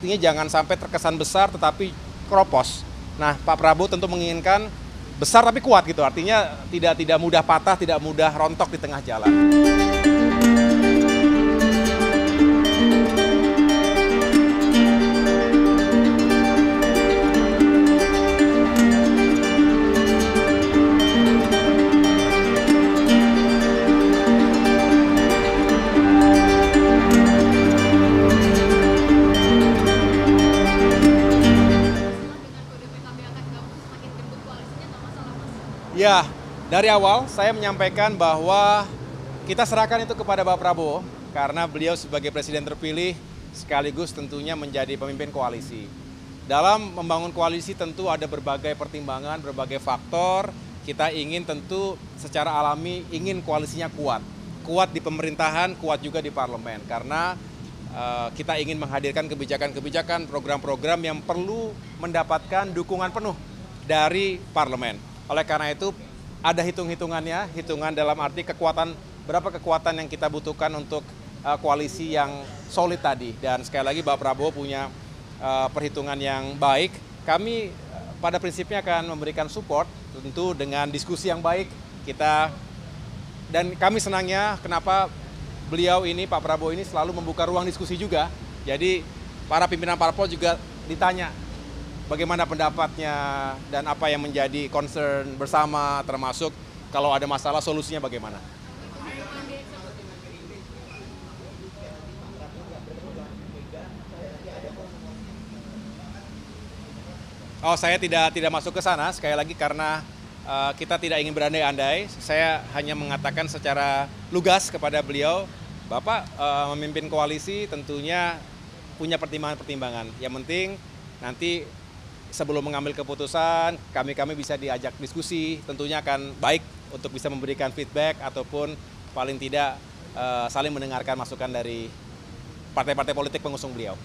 Artinya jangan sampai terkesan besar tetapi keropos. Nah, Pak Prabowo tentu menginginkan besar tapi kuat gitu. Artinya tidak mudah patah, tidak mudah rontok di tengah jalan. Ya, dari awal saya menyampaikan bahwa kita serahkan itu kepada Pak Prabowo karena beliau sebagai presiden terpilih sekaligus tentunya menjadi pemimpin koalisi. Dalam membangun koalisi tentu ada berbagai pertimbangan, berbagai faktor. Kita ingin tentu secara alami ingin koalisinya kuat. Kuat di pemerintahan, kuat juga di parlemen. Karena kita ingin menghadirkan kebijakan-kebijakan, program-program yang perlu mendapatkan dukungan penuh dari parlemen. Oleh karena itu ada hitung-hitungannya, hitungan dalam arti berapa kekuatan yang kita butuhkan untuk koalisi yang solid tadi. Dan sekali lagi Pak Prabowo punya perhitungan yang baik. Kami pada prinsipnya akan memberikan support tentu dengan diskusi yang baik. Dan kami senangnya kenapa beliau ini, Pak Prabowo ini selalu membuka ruang diskusi juga. Jadi para pimpinan parpol juga ditanya bagaimana pendapatnya dan apa yang menjadi concern bersama, termasuk kalau ada masalah solusinya bagaimana. Oh, saya tidak masuk ke sana sekali lagi karena kita tidak ingin berandai-andai. Saya hanya mengatakan secara lugas kepada beliau, Bapak memimpin koalisi tentunya punya pertimbangan-pertimbangan. Yang penting nanti sebelum mengambil keputusan, kami bisa diajak diskusi, tentunya akan baik untuk bisa memberikan feedback ataupun paling tidak saling mendengarkan masukan dari partai-partai politik pengusung beliau.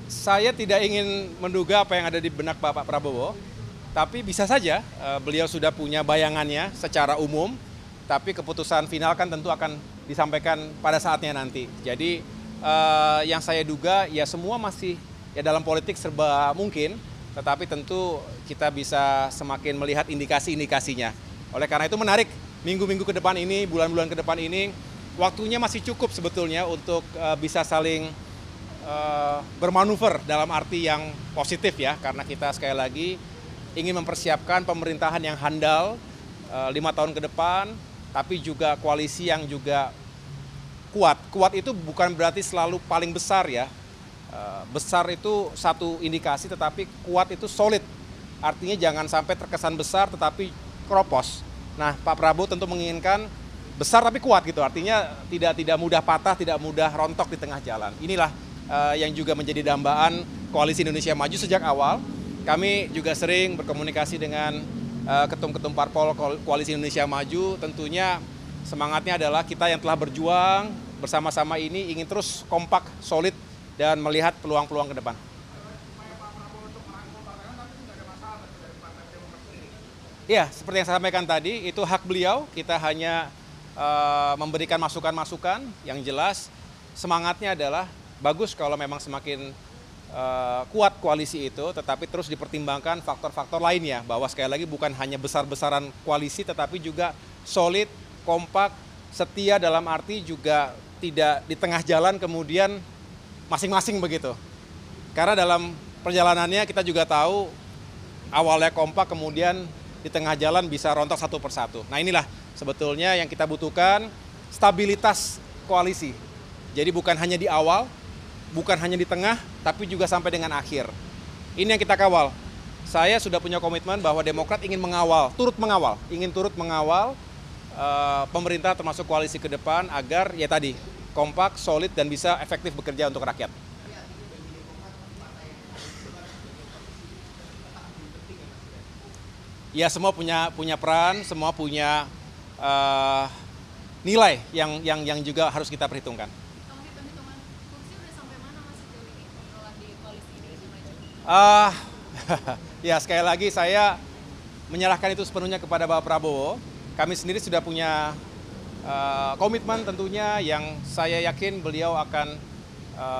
Saya tidak ingin menduga apa yang ada di benak Bapak Prabowo, tapi bisa saja beliau sudah punya bayangannya secara umum, tapi keputusan final kan tentu akan disampaikan pada saatnya nanti. Jadi yang saya duga ya semua masih ya dalam politik serba mungkin, tetapi tentu kita bisa semakin melihat indikasi-indikasinya. Oleh karena itu menarik, minggu-minggu ke depan ini, bulan-bulan ke depan ini, waktunya masih cukup sebetulnya untuk bisa saling bermanuver dalam arti yang positif ya, karena kita sekali lagi ingin mempersiapkan pemerintahan yang handal 5 tahun ke depan, tapi juga koalisi yang juga kuat. Kuat itu bukan berarti selalu paling besar ya, besar itu satu indikasi, tetapi kuat itu solid. Artinya jangan sampai terkesan besar tetapi keropos. Nah, Pak Prabowo tentu menginginkan besar tapi kuat gitu, artinya tidak mudah patah, tidak mudah rontok di tengah jalan. Inilah yang juga menjadi dambaan Koalisi Indonesia Maju sejak awal. Kami juga sering berkomunikasi dengan ketum-ketum parpol Koalisi Indonesia Maju. Tentunya semangatnya adalah kita yang telah berjuang bersama-sama ini ingin terus kompak, solid, dan melihat peluang-peluang ke depan. Ya, seperti yang saya sampaikan tadi, itu hak beliau. Kita hanya memberikan masukan-masukan yang jelas. Semangatnya adalah bagus kalau memang semakin kuat koalisi itu, tetapi terus dipertimbangkan faktor-faktor lainnya, bahwa sekali lagi bukan hanya besar-besaran koalisi, tetapi juga solid, kompak, setia dalam arti juga tidak di tengah jalan kemudian masing-masing begitu. Karena dalam perjalanannya kita juga tahu awalnya kompak kemudian di tengah jalan bisa rontok satu persatu. Nah inilah sebetulnya yang kita butuhkan, stabilitas koalisi. Jadi bukan hanya di awal, bukan hanya di tengah, tapi juga sampai dengan akhir. Ini yang kita kawal. Saya sudah punya komitmen bahwa Demokrat ingin ingin turut mengawal pemerintah termasuk koalisi ke depan agar ya tadi kompak, solid, dan bisa efektif bekerja untuk rakyat. Ya semua punya peran, semua punya nilai yang juga harus kita perhitungkan. Ah, ya sekali lagi saya menyerahkan itu sepenuhnya kepada Bapak Prabowo. Kami sendiri sudah punya komitmen tentunya yang saya yakin beliau akan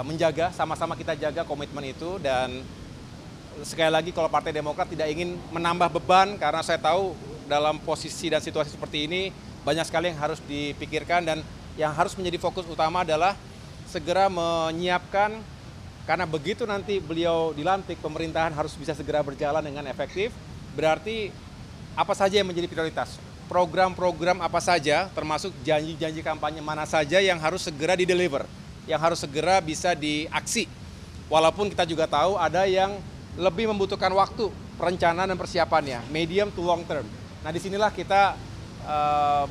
menjaga, sama-sama kita jaga komitmen itu. Dan sekali lagi kalau Partai Demokrat tidak ingin menambah beban, karena saya tahu dalam posisi dan situasi seperti ini banyak sekali yang harus dipikirkan, dan yang harus menjadi fokus utama adalah segera menyiapkan, karena begitu nanti beliau dilantik, pemerintahan harus bisa segera berjalan dengan efektif. Berarti apa saja yang menjadi prioritas, program-program apa saja, termasuk janji-janji kampanye mana saja yang harus segera dideliver, yang harus segera bisa diaksi. Walaupun kita juga tahu ada yang lebih membutuhkan waktu perencanaan dan persiapannya, medium to long term. Nah, disinilah kita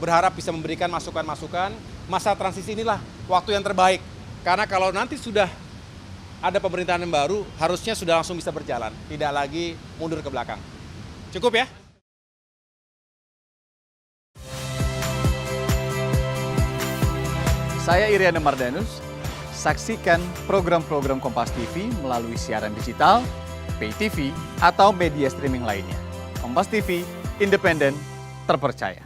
berharap bisa memberikan masukan-masukan. Masa transisi inilah waktu yang terbaik, karena kalau nanti sudah ada pemerintahan yang baru, harusnya sudah langsung bisa berjalan, tidak lagi mundur ke belakang. Cukup ya? Saya Iriana Mardanus. Saksikan program-program Kompas TV melalui siaran digital, pay TV, atau media streaming lainnya. Kompas TV, independen, terpercaya.